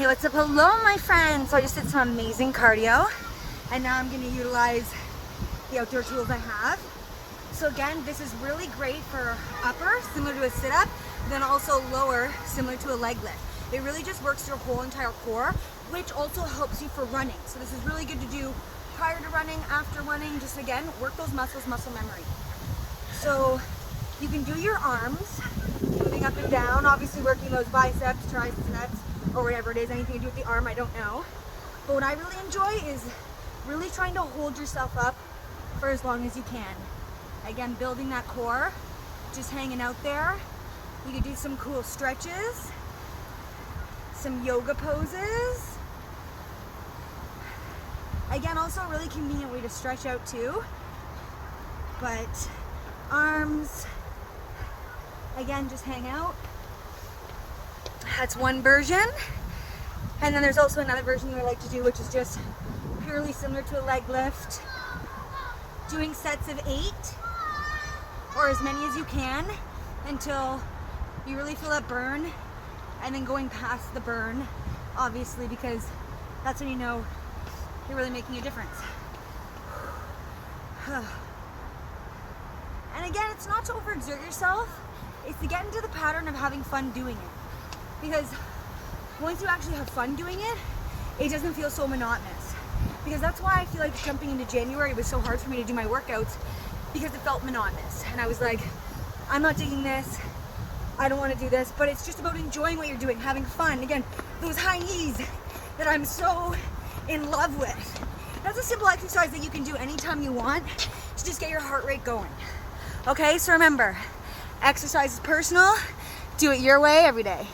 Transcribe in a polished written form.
Hey, what's up? Hello, my friends. So I just did some amazing cardio, and now I'm going to utilize the outdoor tools I have. So again, this is really great for upper, similar to a sit-up, then also lower, similar to a leg lift. It really just works your whole entire core, which also helps you for running. So this is really good to do prior to running, after running, just again, work those muscles, muscle memory. So you can do your arms, moving up and down, obviously working those biceps, triceps, or whatever it is, anything to do with the arm, I don't know. But what I really enjoy is really trying to hold yourself up for as long as you can. Again, building that core, just hanging out there. You can do some cool stretches, some yoga poses. Again, also a really convenient way to stretch out too. But arms, again, just hang out. That's one version. And then there's also another version that I like to do, which is just purely similar to a leg lift. Doing sets of 8 or as many as you can until you really feel that burn, and then going past the burn, obviously, because that's when you know you're really making a difference. And again, it's not to overexert yourself, it's to get into the pattern of having fun doing it. Because once you actually have fun doing it, it doesn't feel so monotonous. Because that's why I feel like jumping into January was so hard for me to do my workouts, because it felt monotonous. And I was like, I'm not digging this, I don't want to do this, but it's just about enjoying what you're doing, having fun. Again, those high knees that I'm so in love with. That's a simple exercise that you can do anytime you want to just get your heart rate going. Okay, so remember, exercise is personal, do it your way every day.